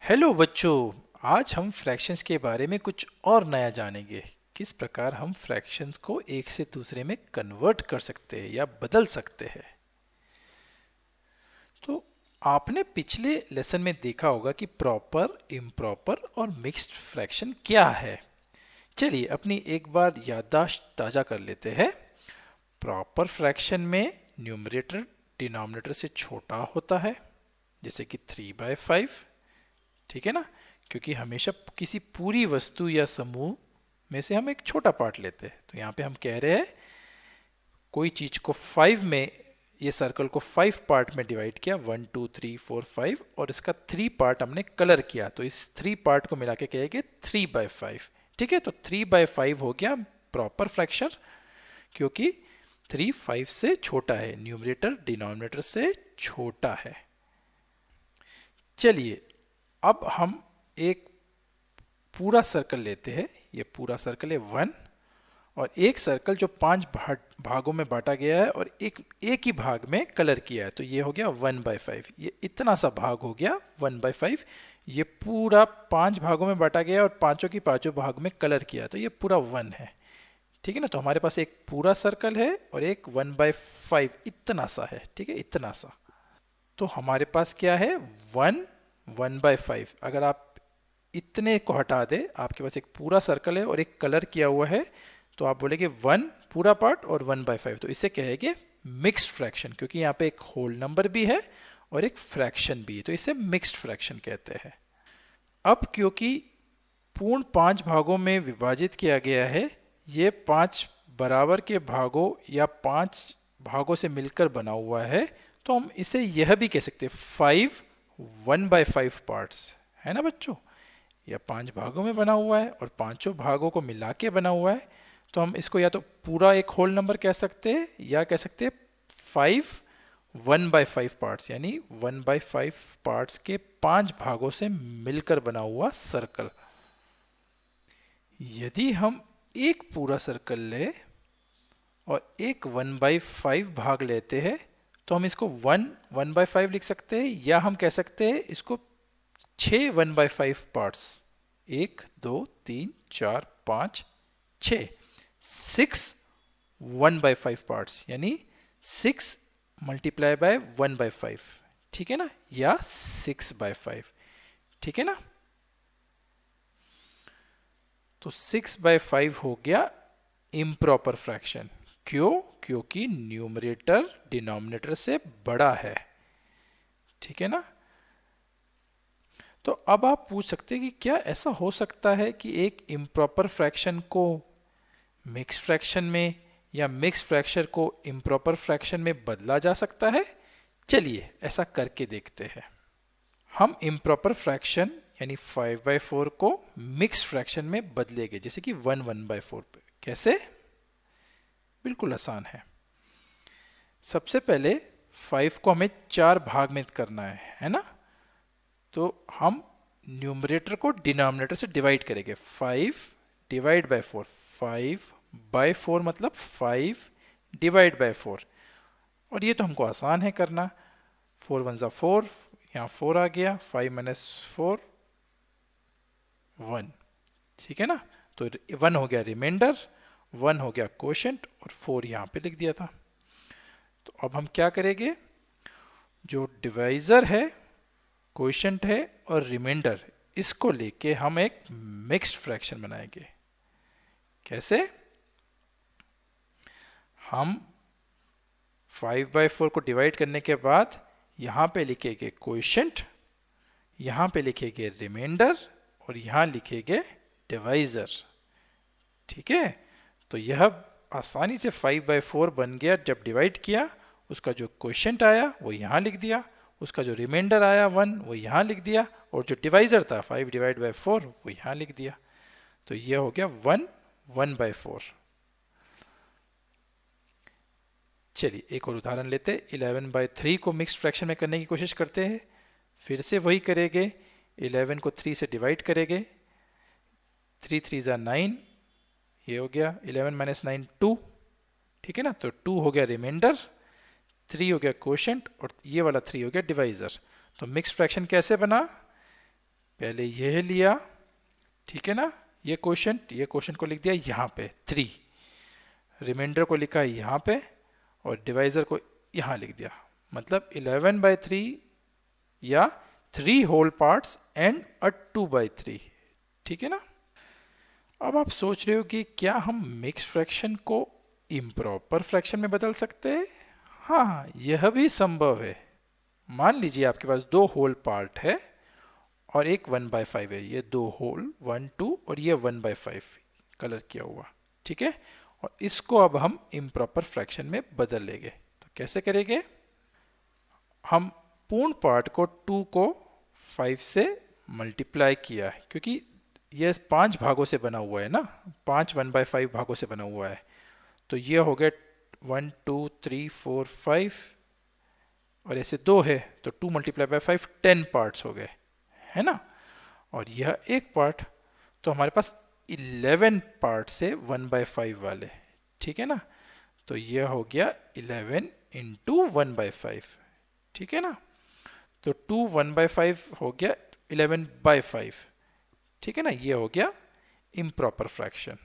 Hello बच्चों। आज हम फ्रैक्शंस के बारे में कुछ और नया जानेंगे। किस प्रकार हम फ्रैक्शंस को एक से दूसरे में कन्वर्ट कर सकते हैं या बदल सकते हैं। तो आपने पिछले लेसन में देखा होगा कि प्रॉपर, इम्प्रॉपर और मिक्स्ड फ्रैक्शन क्या है। चलिए अपनी एक बार याददाश्त ताज़ा कर लेते हैं। प्रॉपर फ्रैक्शन में न्यूमरेटर डिनोमिनेटर से छोटा होता है, जैसे कि 3/5। ठीक है ना, क्योंकि हमेशा किसी पूरी वस्तु या समूह में से हम एक छोटा पार्ट लेते हैं। तो यहाँ पे हम कह रहे हैं कोई चीज को 5 में, ये सर्कल को 5 पार्ट में डिवाइड किया, 1 2 3 4 5, और इसका 3 पार्ट हमने कलर किया, तो इस 3 पार्ट को मिला के कहेंगे 3/5। ठीक है, तो 3/5 हो गया प्रॉपर फ्रैक्शन, क्योंकि 3 5 से छोटा है, न्यूमरेटर डिनोमिनेटर से छोटा है। चलिए अब हम एक पूरा सर्कल लेते हैं। ये पूरा सर्कल है 1, और एक सर्कल जो 5 भागों में बांटा गया है और एक एक ही भाग में कलर किया है, तो ये हो गया 1/5। ये इतना सा भाग हो गया 1/5। ये पूरा 5 भागों में बांटा गया है और पांचों की पांचों भाग में कलर किया है, तो ये पूरा 1 है। ठीक है ना, तो हमारे पास एक पूरा सर्कल है और एक 1/5 इतना सा है। ठीक है, इतना सा। तो हमारे पास क्या है, 1/5। अगर आप इतने को हटा दे, आपके पास एक पूरा सर्कल है और एक कलर किया हुआ है, तो आप बोलेंगे 1 पूरा पार्ट और 1/5, तो इसे कहेंगे मिक्स्ड फ्रैक्शन, क्योंकि यहाँ पे एक होल नंबर भी है और एक फ्रैक्शन भी है, तो इसे मिक्स्ड फ्रैक्शन कहते हैं। अब क्योंकि पूर्ण 5 भागों में विभाजित किया गया है, ये 5 बराबर के भागों या 5 भागों से मिलकर बना हुआ है, तो हम इसे यह भी कह सकते हैं 5 1/5 पार्ट्स, है ना बच्चों। यह 5 भागों में बना हुआ है और पांचों भागों को मिला के बना हुआ है, तो हम इसको या तो पूरा एक होल नंबर कह सकते हैं या कह सकते हैं 5 1/5 पार्ट्स, यानी 1/5 पार्ट्स के 5 भागों से मिलकर बना हुआ सर्कल। यदि हम एक पूरा सर्कल ले और एक 1/5 भाग लेते हैं, तो हम इसको 1/5 लिख सकते हैं, या हम कह सकते हैं इसको 6 1/5 पार्ट्स, 1 2 3 4 5 6, 6 1/5 पार्ट्स, यानी 6 मल्टीप्लाई बाय 1/5। ठीक है ना, या 6/5। ठीक है ना, तो 6/5 हो गया इम्प्रॉपर फ्रैक्शन। क्यों? क्योंकि न्यूमरेटर डिनोमिनेटर से बड़ा है। ठीक है ना, तो अब आप पूछ सकते हैं कि क्या ऐसा हो सकता है कि एक इम्प्रॉपर फ्रैक्शन को मिक्स फ्रैक्शन में या मिक्स फ्रैक्शन को इम्प्रॉपर फ्रैक्शन में बदला जा सकता है। चलिए ऐसा करके देखते हैं। हम इम्प्रॉपर फ्रैक्शन यानी 5/4 को मिक्स फ्रैक्शन में बदलेंगे, जैसे कि 1/4 पे। कैसे? बिल्कुल आसान है। सबसे पहले 5 को हमें 4 भाग में करना है ना, तो हम न्यूमरेटर को डिनोमिनेटर से डिवाइड करेंगे। 5 डिवाइड बाय 4, 5/4 मतलब 5 डिवाइड बाय 4, और ये तो हमको आसान है करना। 4 1 ज़ा 4, यहाँ 4 आ गया, 5 माइनस 4 1। ठीक है ना, तो 1 हो गया रिमाइंडर, 1 हो गया कोशेंट, और 4 यहाँ पे लिख दिया था। तो अब हम क्या करेंगे, जो डिवाइजर है, कोशेंट है और रिमाइंडर, इसको लेके हम एक मिक्स्ड फ्रैक्शन बनाएंगे। कैसे? हम 5/4 को डिवाइड करने के बाद यहाँ पे लिखेंगे कोएफिशिएंट, यहाँ पे लिखेंगे रिमाइंडर, और यहाँ लिखेंगे डिवाइजर। ठीक है, तो यह आसानी से 5/4 बन गया। जब डिवाइड किया, उसका जो कोएफिशिएंट आया वो यहाँ लिख दिया, उसका जो रिमाइंडर आया 1 वो यहाँ लिख दिया, और जो डिवाइजर था 5 डिवाइड बाय 4 वो यहाँ लिख दिया। तो यह हो गया 1 1/4। चलिए एक और उदाहरण लेते हैं। 11/3 को मिक्स्ड फ्रैक्शन में करने की कोशिश करते हैं। फिर से वही करेंगे, 11 को 3 से डिवाइड करेंगे, 3 3 ज़ा 9, ये हो गया 11 माइनस 9 2। ठीक है ना, तो 2 हो गया रिमाइंडर, 3 हो गया कोशेंट, और ये वाला 3 हो गया डिवाइजर। तो मिक्स्ड फ्रैक्शन कैसे बना, पहले यह लिया, ठीक है ना, ये क्वेश्चन को लिख दिया यहाँ पे 3, रिमाइंडर को लिखा यहाँ पे और डिवाइजर को यहाँ लिख दिया, मतलब 11/3 या 3 होल पार्ट्स एंड अ 2/3, ठीक है ना। अब आप सोच रहे हो कि क्या हम मिक्स फ्रैक्शन को इम्प्रॉपर फ्रैक्शन में बदल सकते हैं? हाँ, यह भी संभव है। मान लीजिए आपके पास 2 होल पार्ट है और एक 1/5 है, ये 2 होल 1 2 और ये 1/5 कलर किया हुआ, ठीक है। और इसको अब हम इम्प्रॉपर फ्रैक्शन में बदल लेंगे। तो कैसे करेंगे? हम पूर्ण पार्ट को 2 को 5 से मल्टीप्लाई किया है, क्योंकि ये 5 भागों से बना हुआ है ना, 5 1/5 भागों से बना हुआ है। तो ये हो गया 1 2 3 4 5 और ऐसे 2 है तो 2 × 5 10 पार्ट्स हो गए, है ना। और यह एक पार्ट, तो हमारे पास 11 पार्ट से 1/5 वाले, ठीक है ना। तो यह हो गया 11 × 1/5, ठीक है ना। तो 2 1/5 हो गया 11/5, ठीक है ना। ये हो गया इम्प्रॉपर फ्रैक्शन।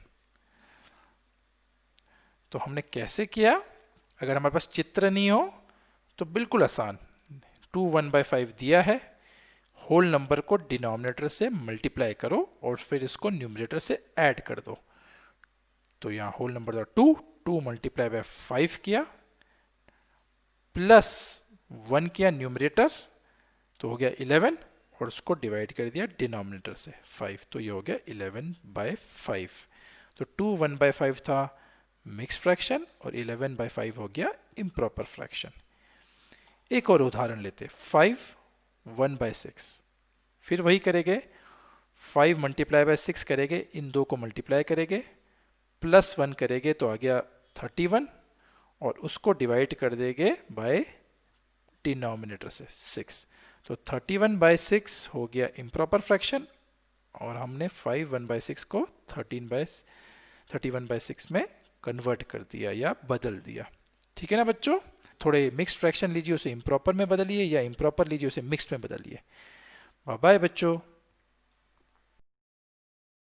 तो हमने कैसे किया? अगर हमारे पास चित्र नहीं हो तो बिल्कुल आसान, 2 1/5 दिया है, होल नंबर को डिनोमिनेटर से मल्टीप्लाई करो और फिर इसको न्यूमरेटर से ऐड कर दो। तो यहां होल नंबर था 2 × 5 किया, प्लस 1 किया न्यूमरेटर, तो हो गया 11 और उसको डिवाइड कर दिया डिनोमिनेटर से 5, तो ये हो गया 11/5। तो 2 1/5 था मिक्स फ्रैक्शन और 11/5 हो गया इम्प्रॉपर फ्रैक्शन। एक और उदाहरण लेते, 5 1/6। फिर वही करेंगे, 5 × 6 करेंगे, इन दो को मल्टीप्लाई करेंगे, प्लस 1 करेंगे तो आ गया 31 और उसको डिवाइड कर देंगे बाय डिनोमिनेटर से 6। तो 31/6 हो गया इम्प्रॉपर फ्रैक्शन और हमने 5 1/6 को 31/6 में कन्वर्ट कर दिया या बदल दिया, ठीक है ना बच्चों। थोड़े मिक्स्ड फ्रैक्शन लीजिए, उसे इम्प्रॉपर में बदलिए, या इम्प्रॉपर लीजिए, उसे मिक्स्ड में बदलिए। बाय बाय बच्चों।